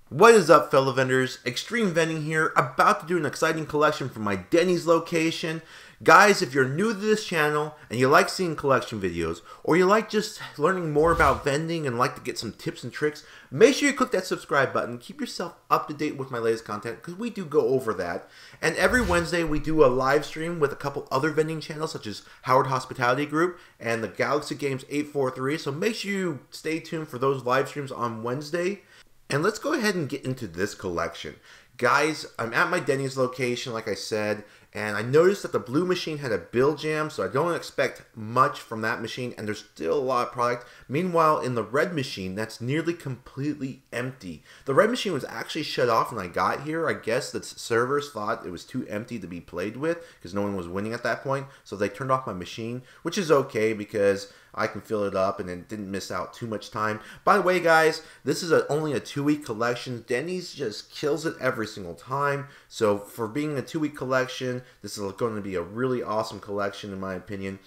What is up, fellow vendors? Extreme Vending here, about to do an exciting collection from my Denny's location. Guys, if you're new to this channel and you like seeing collection videos, or you like just learning more about vending and like to get some tips and tricks, make sure you click that subscribe button. Keep yourself up to date with my latest content because we do go over that. And every Wednesday we do a live stream with a couple other vending channels such as Howard Hospitality Group and the Galaxy Games 843. So make sure you stay tuned for those live streams on Wednesday. And let's go ahead and get into this collection. Guys, I'm at my Denny's location, like I said, and I noticed that the blue machine had a bill jam, so I don't expect much from that machine, and there's still a lot of product. Meanwhile, in the red machine, that's nearly completely empty. The red machine was actually shut off when I got here. I guess the servers thought it was too empty to be played with, because no one was winning at that point, so they turned off my machine, which is okay, because I can fill it up and it didn't miss out too much time. By the way, guys, this is only a 2-week collection. Denny's just kills it every single time. So for being a 2-week collection, this is going to be a really awesome collection in my opinion.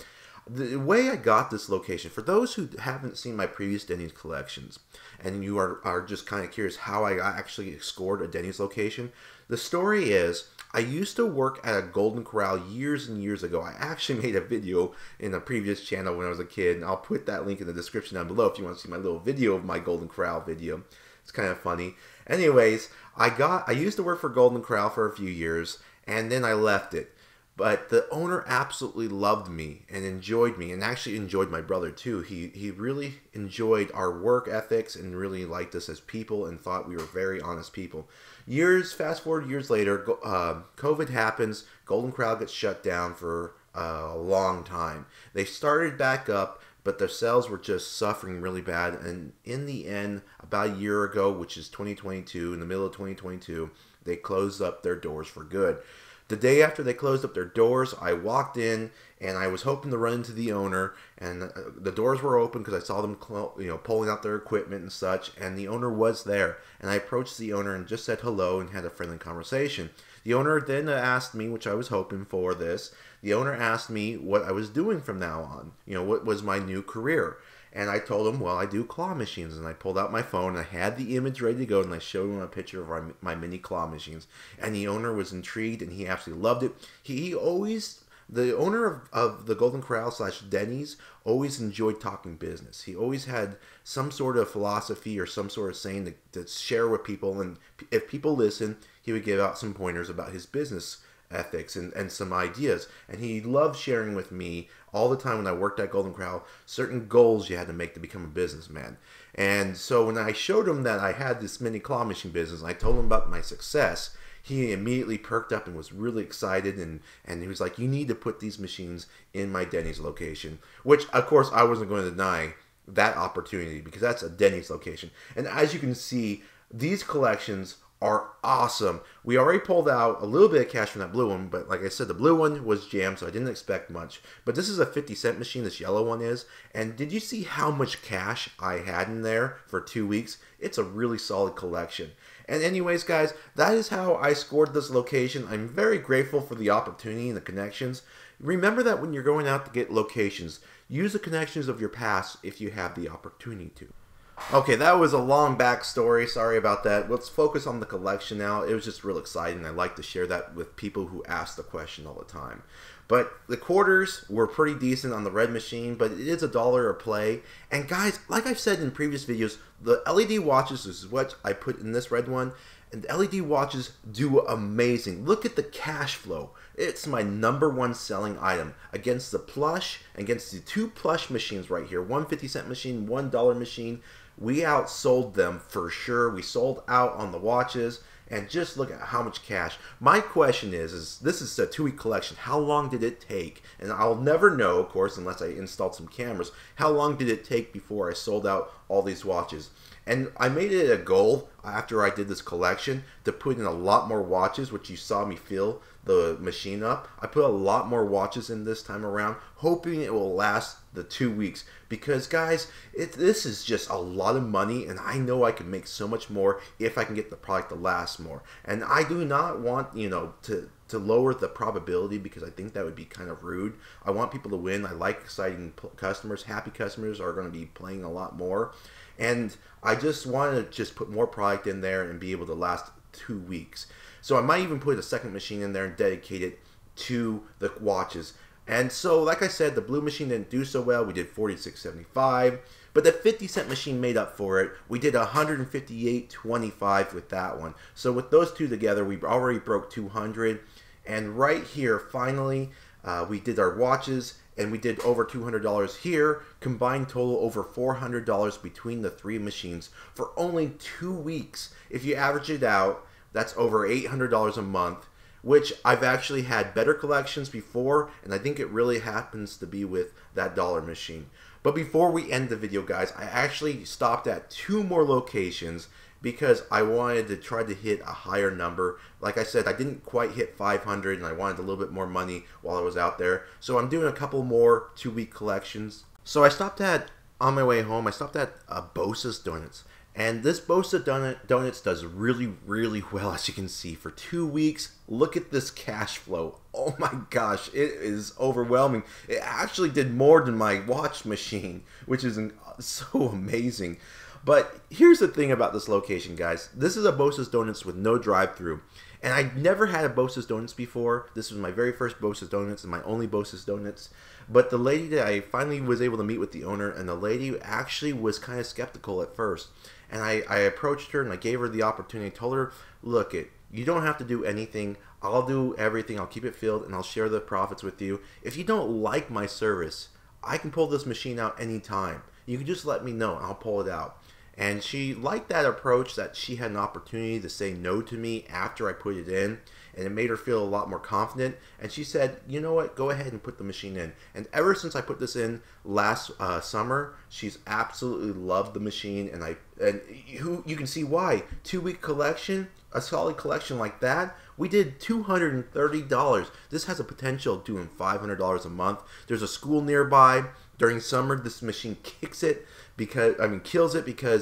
The way I got this location, for those who haven't seen my previous Denny's collections, and you are just kind of curious how I actually scored a Denny's location, the story is, I used to work at a Golden Corral years and years ago. I actually made a video in a previous channel when I was a kid, and I'll put that link in the description down below if you want to see my little video of my Golden Corral video. It's kind of funny. Anyways, I used to work for Golden Corral for a few years, and then I left it. But the owner absolutely loved me and enjoyed me, and actually enjoyed my brother too. He really enjoyed our work ethics and really liked us as people and thought we were very honest people. Fast forward years later, COVID happens. Golden Corral gets shut down for a long time. They started back up, but their sales were just suffering really bad. And in the end, about a year ago, which is 2022, in the middle of 2022, they closed up their doors for good. The day after they closed up their doors, I walked in and I was hoping to run into the owner, and the doors were open because I saw them pulling out their equipment and such, and the owner was there. And I approached the owner and just said hello and had a friendly conversation. The owner then asked me, which I was hoping for this, the owner asked me what I was doing from now on, what was my new career. And I told him, well, I do claw machines. And I pulled out my phone, and I had the image ready to go, and I showed him a picture of my mini claw machines. And the owner was intrigued, and he absolutely loved it. The owner of the Golden Corral / Denny's always enjoyed talking business. He always had some sort of philosophy or some sort of saying to share with people. And if people listen, he would give out some pointers about his business ethics and some ideas. And he loved sharing with me all the time when I worked at Golden Corral certain goals you had to make to become a businessman. And so when I showed him that I had this mini claw machine business, I told him about my success, he immediately perked up and was really excited, and he was like, you need to put these machines in my Denny's location, which of course I wasn't going to deny that opportunity because that's a Denny's location. And as you can see, these collections are awesome. We already pulled out a little bit of cash from that blue one, but like I said, the blue one was jammed, so I didn't expect much. But this is a 50-cent machine, this yellow one is. And did you see how much cash I had in there for 2 weeks? It's a really solid collection. And anyways, guys, that is how I scored this location. I'm very grateful for the opportunity and the connections. Remember that when you're going out to get locations, use the connections of your past if you have the opportunity to. Okay, that was a long backstory. Sorry about that. Let's focus on the collection now. It was just real exciting. I like to share that with people who ask the question all the time. But the quarters were pretty decent on the red machine, but it is $1 a play. And guys, like I've said in previous videos, the LED watches, this is what I put in this red one, and the LED watches do amazing. Look at the cash flow. It's my #1 selling item against the plush, against the 2 plush machines right here. One 50-cent machine, $1 machine. We outsold them for sure. We sold out on the watches, and just look at how much cash. My question is this is a 2-week collection. How long did it take? And I'll never know, of course, unless I installed some cameras. How long did it take before I sold out all these watches? And I made it a goal after I did this collection to put in a lot more watches, which you saw me fill the machine up. I put a lot more watches in this time around, hoping it will last the 2 weeks. Because guys, this is just a lot of money, and I know I can make so much more if I can get the product to last more. And I do not want, to to lower the probability, because I think that would be kind of rude. I want people to win. I like exciting customers. Happy customers are going to be playing a lot more. And I just want to just put more product in there and be able to last 2 weeks. So I might even put a second machine in there and dedicate it to the watches. And so, like I said, the blue machine didn't do so well. We did $46.75, but the 50-cent machine made up for it. We did $158.25 with that one. So with those two together, we already broke 200. And right here, finally, we did our watches, and we did over $200 here. Combined total over $400 between the 3 machines for only 2 weeks. If you average it out, that's over $800 a month, which I've actually had better collections before, and I think it really happens to be with that dollar machine. But before we end the video, guys, I actually stopped at 2 more locations because I wanted to try to hit a higher number. Like I said, I didn't quite hit 500, and I wanted a little bit more money while I was out there. So I'm doing a couple more 2-week collections. So I stopped at, on my way home, I stopped at Bosa's Donuts. And this Bosa Donuts does really, really well, as you can see. For 2 weeks, look at this cash flow. Oh my gosh, it is overwhelming. It actually did more than my watch machine, which is so amazing. But here's the thing about this location, guys. This is a Bosa's Donuts with no drive-thru. And I never had a Bosa's Donuts before. This was my very first Bosa's Donuts and my only Bosa's Donuts. But the lady that I finally was able to meet with the owner, and the lady actually was kind of skeptical at first. And I approached her and I gave her the opportunity. I told her, look, you don't have to do anything. I'll do everything. I'll keep it filled and I'll share the profits with you. If you don't like my service, I can pull this machine out anytime. You can just let me know and I'll pull it out. And she liked that approach, that she had an opportunity to say no to me after I put it in, and it made her feel a lot more confident. And she said, you know what, go ahead and put the machine in. And ever since I put this in last summer, she's absolutely loved the machine, and you can see why. 2-week collection, a solid collection like that, we did $230. This has a potential of doing $500 a month. There's a school nearby. During summer, this machine kills it because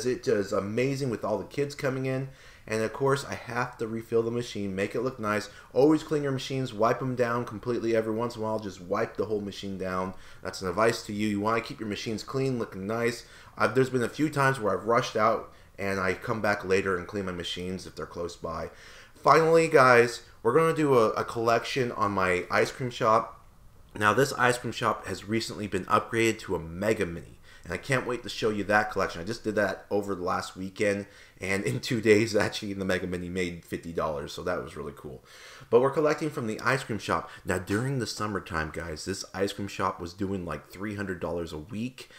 it does amazing with all the kids coming in. And of course, I have to refill the machine, make it look nice. Always clean your machines, wipe them down completely every once in a while. Just wipe the whole machine down. That's an advice to you. You want to keep your machines clean, looking nice. There's been a few times where I've rushed out and I come back later and clean my machines if they're close by. Finally, guys, we're going to do a collection on my ice cream shop. Now, this ice cream shop has recently been upgraded to a Mega Mini, and I can't wait to show you that collection. I just did that over the last weekend, and in 2 days, actually, the Mega Mini made $50, so that was really cool. But we're collecting from the ice cream shop. Now, during the summertime, guys, this ice cream shop was doing like $300 a week.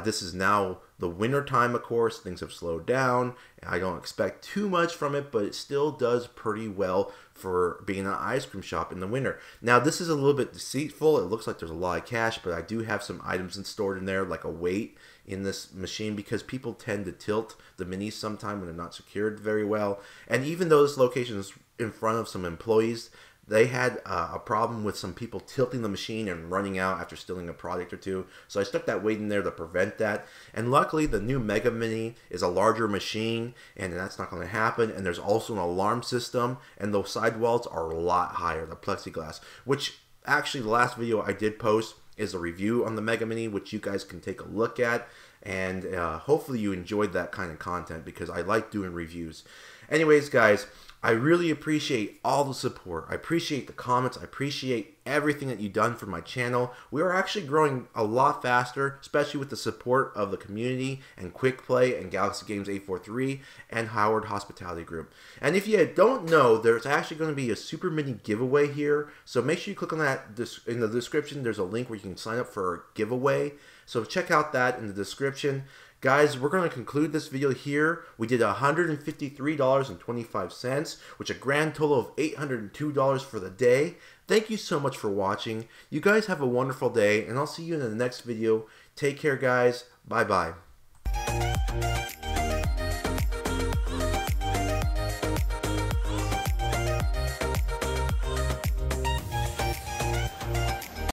This is now the winter time, of course. Things have slowed down. I don't expect too much from it, but it still does pretty well for being an ice cream shop in the winter. Now, this is a little bit deceitful. It looks like there's a lot of cash, but I do have some items stored in there, like a weight in this machine, because people tend to tilt the minis sometime when they're not secured very well. And even though this location is in front of some employees, they had a problem with some people tilting the machine and running out after stealing a product or two. So I stuck that weight in there to prevent that. And luckily, the new Mega Mini is a larger machine, and that's not going to happen. And there's also an alarm system, and those sidewalls are a lot higher, the plexiglass, which actually the last video I did post is a review on the Mega Mini, which you guys can take a look at. And hopefully you enjoyed that kind of content, because I like doing reviews. Anyways, guys, I really appreciate all the support. I appreciate the comments. I appreciate everything that you've done for my channel. We are actually growing a lot faster, especially with the support of the community and Quick Play and Galaxy Games 843 and Howard Hospitality Group. And if you don't know, there's actually going to be a Super Mini giveaway here. So make sure you click on that in the description. There's a link where you can sign up for a giveaway. So check out that in the description. Guys, we're going to conclude this video here. We did $153.25, which a grand total of $802 for the day. Thank you so much for watching. You guys have a wonderful day, and I'll see you in the next video. Take care, guys. Bye-bye.